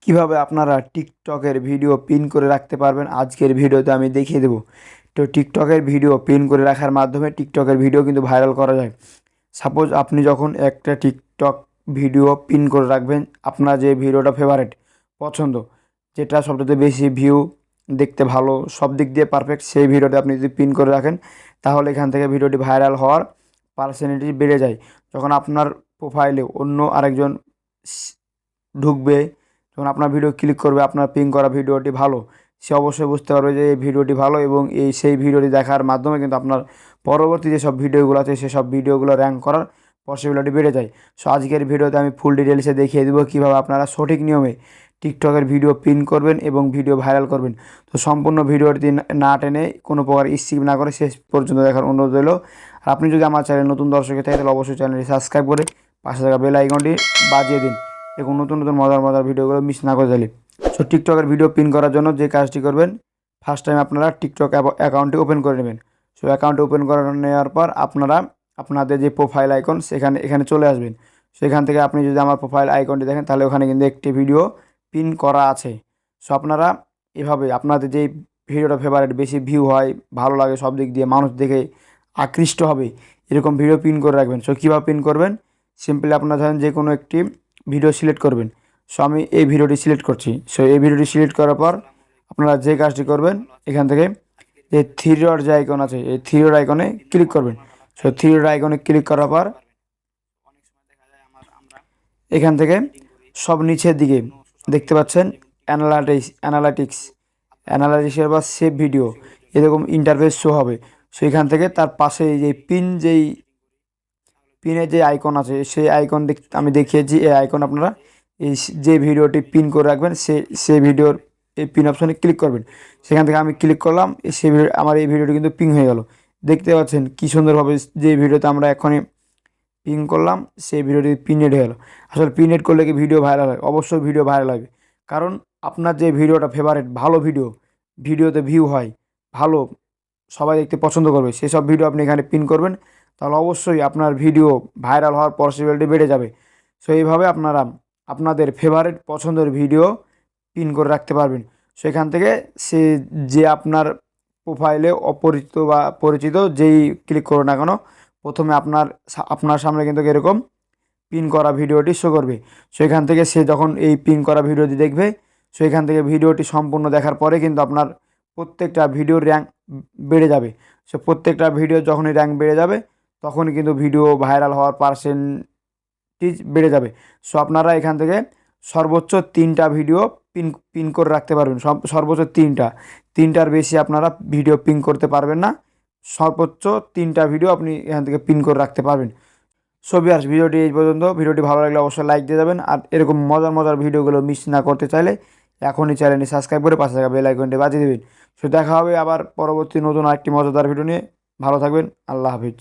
কিভাবে আপনারা টিকটকের ভিডিও পিন করে রাখতে পারবেন আজকের ভিডিওতে আমি দেখিয়ে দেবো। তো টিকটকের ভিডিও পিন করে রাখার মাধ্যমে টিকটকের ভিডিও কিন্তু ভাইরাল করা যায়। সাপোজ আপনি যখন একটা টিকটক ভিডিও পিন করে রাখবেন, আপনার যে ভিডিওটা ফেভারিট পছন্দ, যেটা সবচেয়ে বেশি ভিউ, দেখতে ভালো, সব দিক দিয়ে পারফেক্ট, সেই ভিডিওটা আপনি যদি পিন করে রাখেন তাহলে এখান থেকে ভিডিওটি ভাইরাল হওয়ার পার্সেন্টেজ বেড়ে যায়। যখন আপনার প্রোফাইলে অন্য আরেকজন ঢুকবে, যখন আপনার ভিডিও ক্লিক করবে, আপনার পিন করা ভিডিওটি ভালো, সে অবশ্যই বুঝতে পারবে যে এই ভিডিওটি ভালো, এবং সেই ভিডিওটি দেখার মাধ্যমে কিন্তু আপনার পরবর্তী যেসব ভিডিওগুলো আছে সেসব ভিডিওগুলো র্যাঙ্ক করার পসিবিলিটি বেড়ে যায়। সো আজকের ভিডিওতে আমি ফুল ডিটেলসে দেখিয়ে দেবো কীভাবে আপনারা সঠিক নিয়মে টিকটকের ভিডিও পিন করবেন এবং ভিডিও ভাইরাল করবেন। তো সম্পূর্ণ ভিডিওটি না টেনে কোনো প্রকার স্কিপ না করে শেষ পর্যন্ত দেখার অনুরোধ রইল। আর আপনি যদি আমার চ্যানেল নতুন দর্শক থাকে তাহলে অবশ্যই চ্যানেলটি সাবস্ক্রাইব করে পাশে থাকা বেল আইকনটি বাজিয়ে দিন, এবং নতুন নতুন মজার ভিডিওগুলো মিস না করে দিলে। সো টিকটকের ভিডিও পিন করার জন্য যে কাজটি করবেন, ফার্স্ট টাইম আপনারা টিকটক অ্যাকাউন্টটি ওপেন করে নেবেন। সো অ্যাকাউন্ট ওপেন করে নেওয়ার পর আপনারা আপনাদের যে প্রোফাইল আইকন এখানে চলে আসবেন। সেখান থেকে আপনি যদি আমার প্রোফাইল আইকনটি দেখেন তাহলে ওখানে কিন্তু একটি ভিডিও পিন করা আছে। সো আপনারা এভাবে আপনাদের যেই ভিডিওটা ফেভারিট, বেশি ভিউ হয়, ভালো লাগে, সব দিক দিয়ে মানুষ দেখে আকৃষ্ট হবে, এরকম ভিডিও পিন করে রাখবেন। সো কীভাবে পিন করবেন, সিম্পলি আপনারা ধরেন যে কোনো একটি ভিডিও সিলেক্ট করবেন। সো আমি এই ভিডিওটি সিলেক্ট করছি। সো এই ভিডিওটি সিলেক্ট করার পর আপনারা যে কাজটি করবেন, এখান থেকে যে থ্রি ডট যে আইকন আছে, এই থ্রি ডট আইকনে ক্লিক করবেন। সো থ্রি ডট আইকনে ক্লিক করার পর এখান থেকে সব নিচের দিকে দেখতে পাচ্ছেন অ্যানালাইটিক্সের বা সেভ ভিডিও, এরকম ইন্টারফেস শো হবে। সো এখান থেকে তার পাশে যে পিনের যে আইকন আছে, সেই আইকন আমি দেখিয়েছি, এই আইকন আপনারা এই যে ভিডিওটি পিন করে রাখবেন সেই ভিডিওর এই পিন অপশানে ক্লিক করবেন। সেখান থেকে আমি ক্লিক করলাম, সেই ভিডিও আমার এই ভিডিওটি কিন্তু পিন হয়ে গেল। দেখতে পাচ্ছেন কী সুন্দরভাবে যে ভিডিওতে আমরা এখনই পিন করলাম সেই ভিডিওটি পিনেড হয়ে গেল। আসলে পিনেড করলে কি ভিডিও ভাইরাল হয়? অবশ্যই ভিডিও ভাইরাল হবে, কারণ আপনার যে ভিডিওটা ফেভারিট, ভালো ভিডিওতে ভিউ হয়, ভালো, সবাই দেখতে পছন্দ করবে, সেসব ভিডিও আপনি এখানে পিন করবেন, তাহলে অবশ্যই আপনার ভিডিও ভাইরাল হওয়ার পসিবিলিটি বেড়ে যাবে। সো এইভাবে আপনারা আপনাদের ফেভারিট পছন্দের ভিডিও পিন করে রাখতে পারবেন। সেখান থেকে সে যে আপনার প্রোফাইলে অপরিচিত বা পরিচিত যেই ক্লিক করো না কেন, প্রথমে আপনার সামনে কিন্তু এরকম পিন করা ভিডিওটি শো করবে। সেখান থেকে সে যখন এই পিন করা ভিডিওটি দেখবে, সেখান থেকে ভিডিওটি সম্পূর্ণ দেখার পরে কিন্তু আপনার প্রত্যেকটা ভিডিওর র্যাঙ্ক বেড়ে যাবে। সো প্রত্যেকটা ভিডিও যখনই র্যাঙ্ক বেড়ে যাবে, তখনই কিন্তু ভিডিও ভাইরাল হওয়ার পার্সেন্টেজ বেড়ে যাবে। সো আপনারা এখান থেকে সর্বোচ্চ 3টা ভিডিও পিন করে রাখতে পারবেন। সর্বোচ্চ তিনটার বেশি আপনারা ভিডিও পিন করতে পারবেন না। সর্বোচ্চ 3টা ভিডিও আপনি এখান থেকে পিন করে রাখতে পারবেন। সো ভিউয়ার্স, ভিডিওটি এই পর্যন্ত। ভিডিওটি ভালো লাগলে অবশ্যই লাইক দিয়ে যাবেন, আর এরকম মজার ভিডিওগুলো মিস না করতে চাইলে এখনই চ্যানেলটি সাবস্ক্রাইব করে পাশে থাকা বেল আইকনটি বাজিয়ে দেবেন। সো দেখা হবে আবার পরবর্তী নতুন আরেকটি মজাদার ভিডিও নিয়ে। ভালো থাকবেন। আল্লাহ হাফিজ।